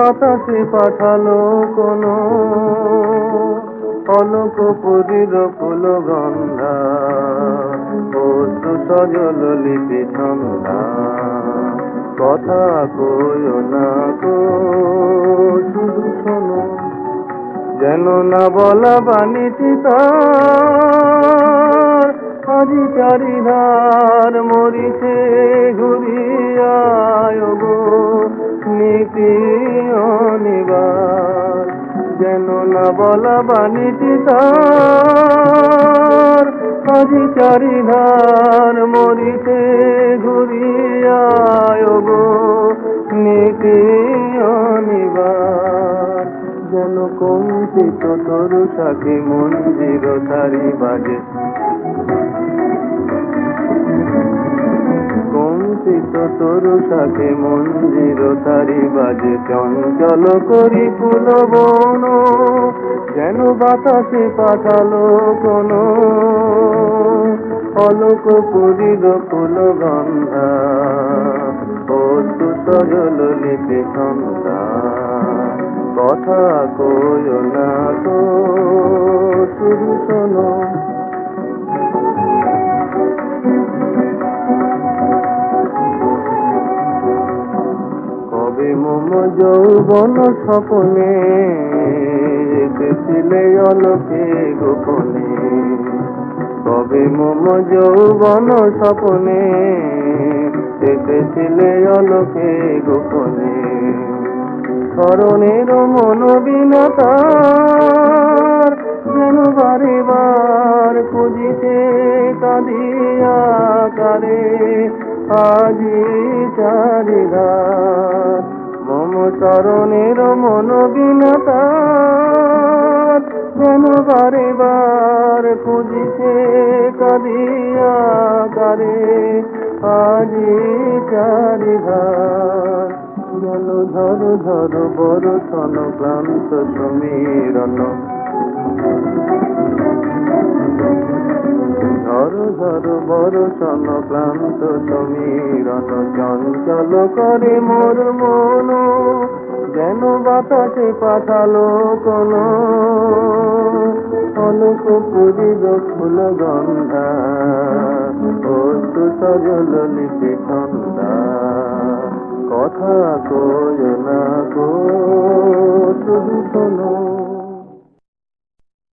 বাতাসে পাঠালো কোনো অলক পুরীর ফুল গন্ধা, অশ্রু সজল লিপি ছন্দা, কথা কইও না গো শুধু শোনো, যেন না বলা বাণীটি তার আজি চারিধার মরিছে ঘুরিয়ায় গো নীতি অনিবার, যেন না বলা বাণীটি তার আজি চারিধার মরিছে ঘুরিয়ায় গো নীতি অনিবার, যেন কম্পিত তরু শাখে মন্দির তারি বাজে, কম্পিত তরু শাখে মন্দির তারি বাজে, চঞ্চল করি ফুল বন, যেন বাতাসে পাঠালো কোনো অলক পুরীর ফুল গন্ধা, অশ্রু সজল লিপি ছন্দা, কথা কইও না গো শুধু শোনো। কবে মম যৌবন স্বপনে এসেছিলে অলকে গোপনে, কবে মম যৌবন স্বপনে এসেছিলে অলকে গোপনে, স্মরণের মনোবিনতার যেন বারে বার খুঁজিতে কাঁদিয়া কারে আজি চারিধার, মম চরণের মনোবিনতার যেন বারে বার খুঁজিতে কাঁদিয়া কারে আজি চারিধার, যেন ধর ধর বরষণ ক্লান্ত সমীরণ, ধর ধর বরষণ ক্লান্ত সমীরণ, চঞ্চল করে মোর মন, যেন বাতাসে পাঠালো কোনো অলক পুরীর ফুল গন্ধা, অশ্রু সজল লিপি ছন্দা, কথা কইও না গো শুধু শোনো।